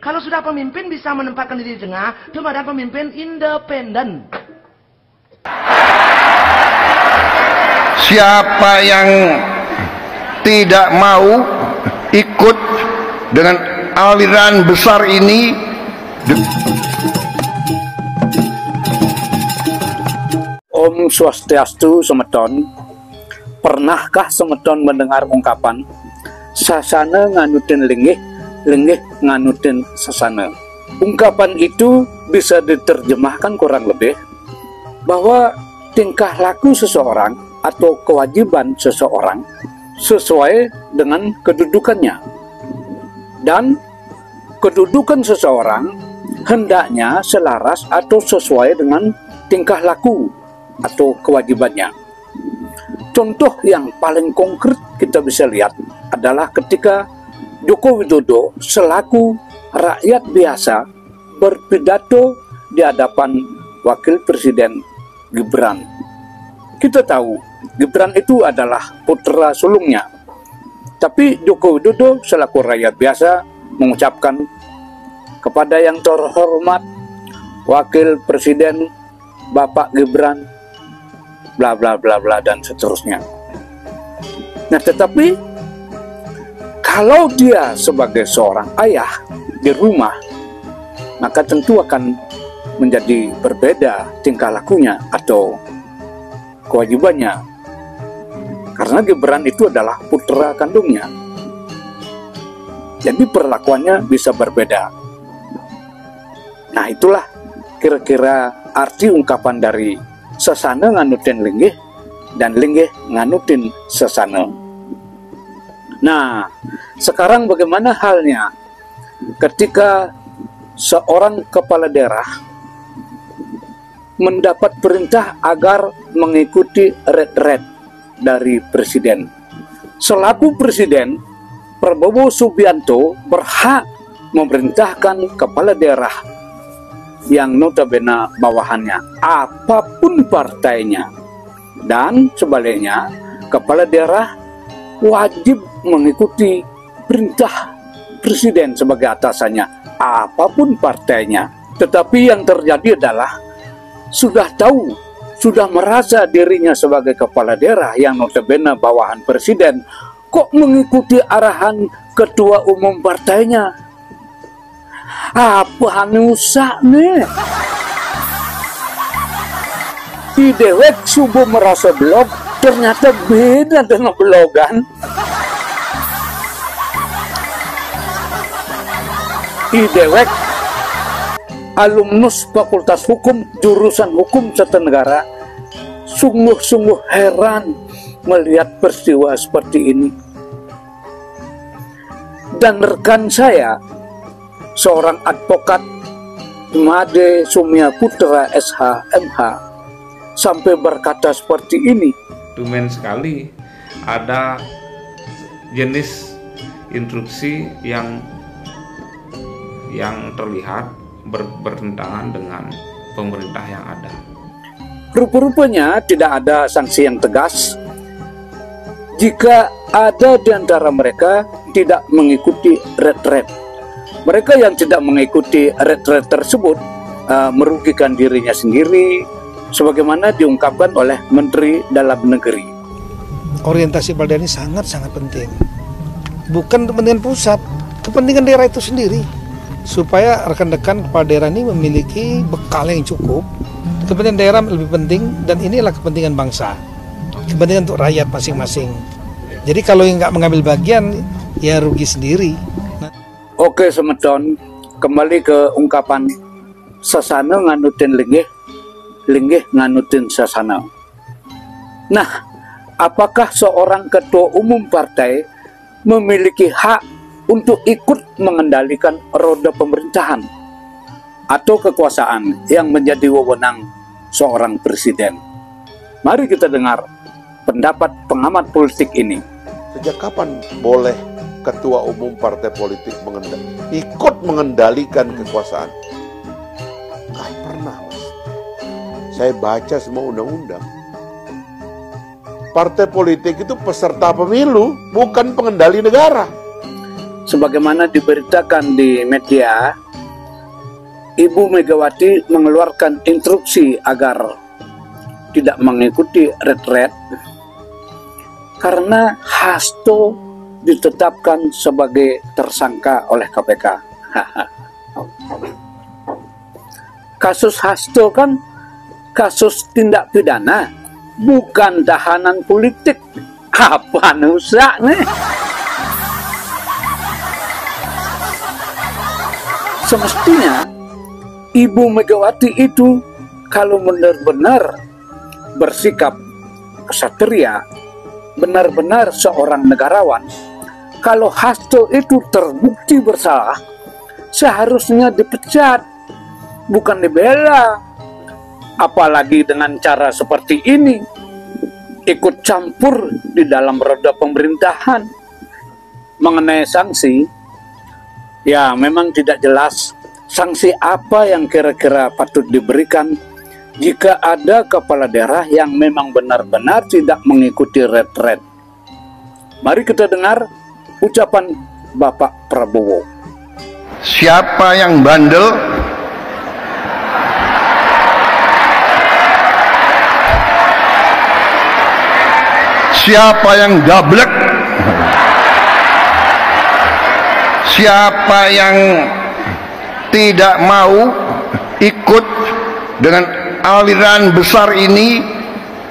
Kalau sudah pemimpin bisa menempatkan diri di tengah, belum ada pemimpin independen. Siapa yang tidak mau ikut dengan aliran besar ini, Om Swastiastu Semeton. Pernahkah Semeton mendengar ungkapan sasana nganutin linggih, linggih nganutin sasana? Ungkapan itu bisa diterjemahkan kurang lebih bahwa tingkah laku seseorang atau kewajiban seseorang sesuai dengan kedudukannya, dan kedudukan seseorang hendaknya selaras atau sesuai dengan tingkah laku atau kewajibannya. Contoh yang paling konkret kita bisa lihat adalah ketika Joko Widodo selaku rakyat biasa berpidato di hadapan Wakil Presiden Gibran. Kita tahu Gibran itu adalah putra sulungnya, tapi Joko Widodo selaku rakyat biasa mengucapkan kepada yang terhormat Wakil Presiden Bapak Gibran, bla bla bla bla dan seterusnya. Nah, tetapi kalau dia sebagai seorang ayah di rumah, maka tentu akan menjadi berbeda tingkah lakunya atau kewajibannya, karena Gibran itu adalah putra kandungnya. Jadi perlakuannya bisa berbeda. Nah, itulah kira-kira arti ungkapan dari sasana nganutin linggih dan linggih nganutin sasana. Nah, sekarang bagaimana halnya ketika seorang kepala daerah mendapat perintah agar mengikuti red dari presiden? Selaku presiden, Prabowo Subianto berhak memerintahkan kepala daerah yang notabene bawahannya apapun partainya, dan sebaliknya kepala daerah wajib mengikuti perintah presiden sebagai atasannya apapun partainya. Tetapi yang terjadi adalah sudah tahu, sudah merasa dirinya sebagai kepala daerah yang notabene bawahan presiden, kok mengikuti arahan ketua umum partainya? Apa nusa nih? Idewek subuh merasa blog, ternyata beda dengan blogan. Idewek alumnus Fakultas Hukum jurusan Hukum Tata Negara sungguh-sungguh heran melihat peristiwa seperti ini. Dan rekan saya, seorang advokat Made Sumya Putra SH MH, sampai berkata seperti ini. Tumben sekali ada jenis instruksi yang terlihat bertentangan dengan pemerintah yang ada. Rupa-rupanya tidak ada sanksi yang tegas jika ada di antara mereka tidak mengikuti red. Mereka yang tidak mengikuti red tersebut merugikan dirinya sendiri, sebagaimana diungkapkan oleh Menteri Dalam Negeri. Orientasi kepala daerah ini sangat-sangat penting. Bukan kepentingan pusat, kepentingan daerah itu sendiri. Supaya rekan-rekan kepala daerah ini memiliki bekal yang cukup. Kepentingan daerah lebih penting, dan inilah kepentingan bangsa. Kepentingan untuk rakyat masing-masing. Jadi kalau yang nggak mengambil bagian, ya rugi sendiri. Oke Semeton, kembali ke ungkapan sasana nganutin linggih, linggih nganutin sasana. Nah, apakah seorang ketua umum partai memiliki hak untuk ikut mengendalikan roda pemerintahan atau kekuasaan yang menjadi wewenang seorang presiden? Mari kita dengar pendapat pengamat politik ini. Sejak kapan boleh ketua umum partai politik ikut mengendalikan kekuasaan? Nggak pernah, Mas. Saya baca semua undang-undang. Partai politik itu peserta pemilu, bukan pengendali negara. sebagaimana diberitakan di media, Ibu Megawati mengeluarkan instruksi agar tidak mengikuti retret karena Hasto ditetapkan sebagai tersangka oleh KPK. Kasus Hasto kan kasus tindak pidana, bukan tahanan politik. Apa nusa nih? Semestinya Ibu Megawati itu kalau benar-benar bersikap kesatria, benar-benar seorang negarawan, kalau Hasto itu terbukti bersalah, seharusnya dipecat, bukan dibela. Apalagi dengan cara seperti ini, ikut campur di dalam roda pemerintahan. Mengenai sanksi, ya memang tidak jelas sanksi apa yang kira-kira patut diberikan jika ada kepala daerah yang memang benar-benar tidak mengikuti retret. Mari kita dengar ucapan Bapak Prabowo. Siapa yang bandel, siapa yang gablek, siapa yang tidak mau ikut dengan aliran besar ini,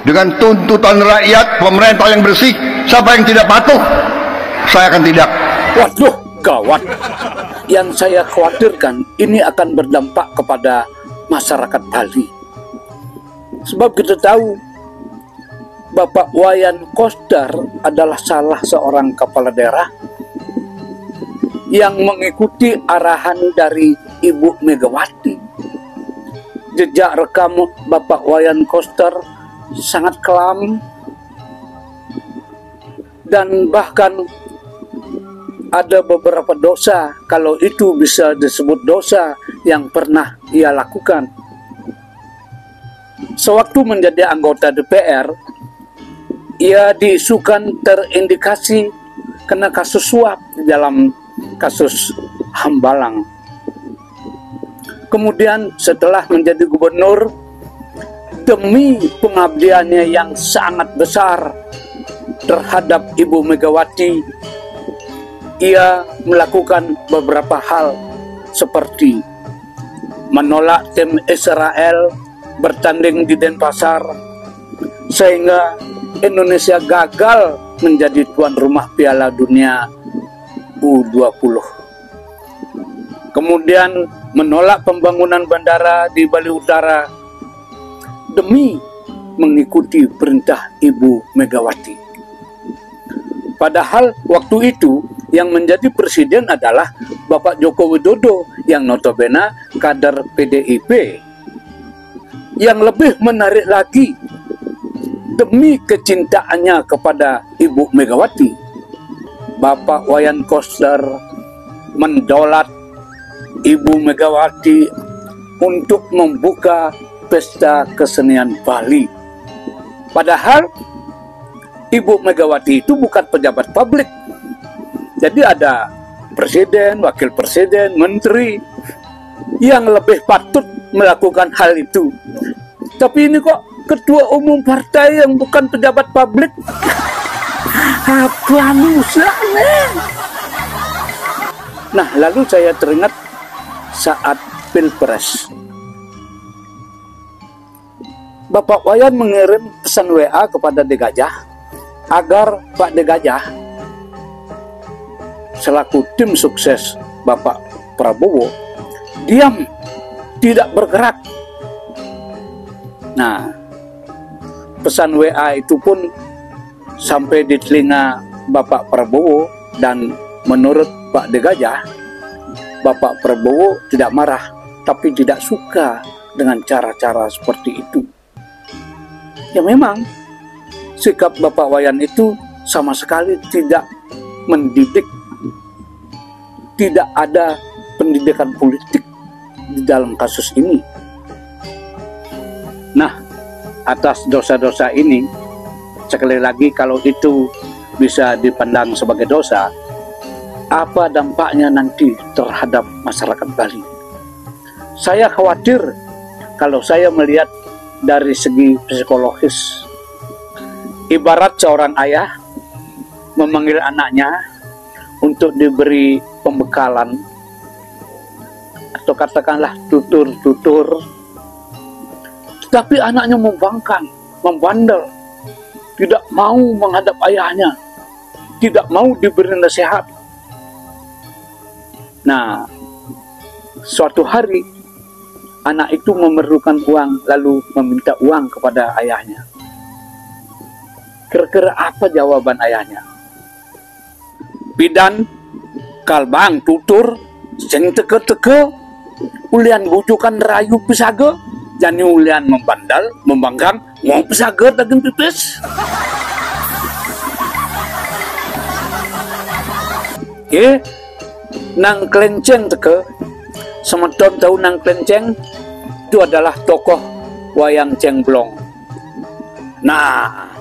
dengan tuntutan rakyat, pemerintah yang bersih, siapa yang tidak patuh, saya akan tidak. Waduh, gawat. Yang saya khawatirkan ini akan berdampak kepada masyarakat Bali. Sebab kita tahu Bapak Wayan Koster adalah salah seorang kepala daerah yang mengikuti arahan dari Ibu Megawati. Jejak rekam Bapak Wayan Koster sangat kelam, dan bahkan ada beberapa dosa, kalau itu bisa disebut dosa, yang pernah ia lakukan. Sewaktu menjadi anggota DPR, ia diisukan terindikasi kena kasus suap di dalam kasus Hambalang. Kemudian setelah menjadi gubernur, demi pengabdiannya yang sangat besar terhadap Ibu Megawati, ia melakukan beberapa hal seperti menolak tim Israel bertanding di Denpasar sehingga Indonesia gagal menjadi tuan rumah Piala Dunia U20. Kemudian menolak pembangunan bandara di Bali Utara demi mengikuti perintah Ibu Megawati. Padahal waktu itu yang menjadi presiden adalah Bapak Joko Widodo yang notabene kader PDIP. Yang lebih menarik lagi, demi kecintaannya kepada Ibu Megawati, Bapak Wayan Koster mendolat Ibu Megawati untuk membuka pesta kesenian Bali. Padahal Ibu Megawati itu bukan pejabat publik. Jadi ada presiden, wakil presiden, menteri yang lebih patut melakukan hal itu. Tapi ini kok ketua umum partai yang bukan pejabat publik. Apa nusanya? Nah, lalu saya teringat saat Pilpres. Bapak Wayan mengirim pesan WA kepada Degajah agar Pak Degajah selaku tim sukses Bapak Prabowo diam, tidak bergerak. Nah, pesan WA itu pun sampai di telinga Bapak Prabowo, dan menurut Pak Degajah, Bapak Prabowo tidak marah, tapi tidak suka dengan cara-cara seperti itu. Ya memang, sikap Bapak Wayan itu sama sekali tidak mendidik, tidak ada pendidikan politik di dalam kasus ini. Nah, atas dosa-dosa ini, sekali lagi kalau itu bisa dipandang sebagai dosa, apa dampaknya nanti terhadap masyarakat Bali. Saya khawatir kalau saya melihat dari segi psikologis, ibarat seorang ayah memanggil anaknya untuk diberi pembekalan atau katakanlah tutur-tutur, tapi anaknya membangkang, membandel, tidak mau menghadap ayahnya, tidak mau diberi nasihat. Nah, suatu hari anak itu memerlukan uang, lalu meminta uang kepada ayahnya. Kira-kira apa jawaban ayahnya? Bidan, kalbang tutur, sing teke-teke, ulian bujukan rayu pisaga, jani ulian membandal, membangkang, mau pisaga daging pipis. Nang Klenceng teke, semeton tahu Nang Klenceng itu adalah tokoh wayang cengblong. Nah,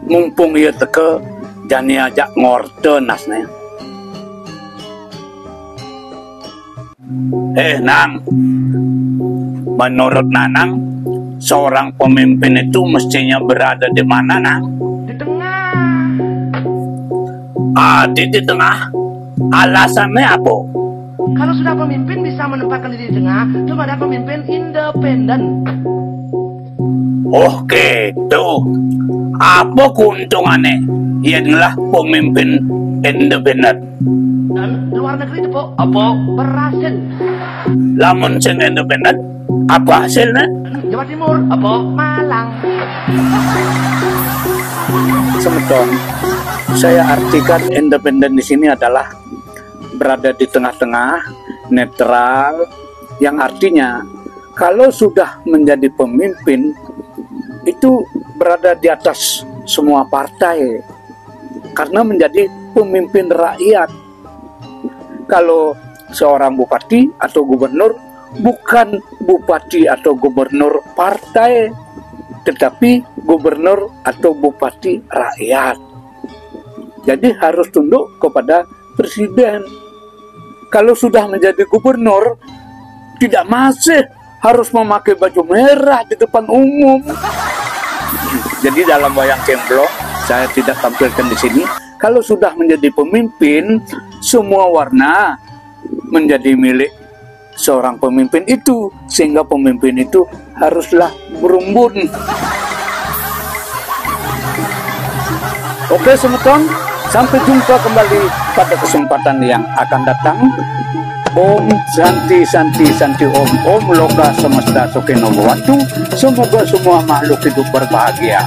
mumpung ia teke, jani ajak ngorte nasnya. Nang, menurut Nanang, seorang pemimpin itu mestinya berada di mana, Nang? Di tengah. Di tengah. Alasannya apa? Kalau sudah pemimpin bisa menempatkan diri di tengah, cuma ada pemimpin independen. Oh gitu. Apa keuntungannya? Ialah pemimpin independen. Dan luar negeri itu, Po, apa? Berhasil. Lamun sing independen, apa hasilnya? Jawa Timur, apa? Malang. Semeton, saya artikan independen di sini adalah berada di tengah-tengah, netral, yang artinya kalau sudah menjadi pemimpin itu berada di atas semua partai karena menjadi pemimpin rakyat. Kalau seorang bupati atau gubernur bukan bupati atau gubernur partai, tetapi gubernur atau bupati rakyat. Jadi harus tunduk kepada presiden. Kalau sudah menjadi gubernur, tidak masih harus memakai baju merah di depan umum. Jadi dalam wayang cemblong, saya tidak tampilkan di sini. Kalau sudah menjadi pemimpin, semua warna menjadi milik seorang pemimpin itu, sehingga pemimpin itu haruslah berumbun. Oke semeton, sampai jumpa kembali pada kesempatan yang akan datang. Om Santi Santi Santi Om Loka Semesta Sukino Bhavantu. Semoga semua makhluk hidup berbahagia.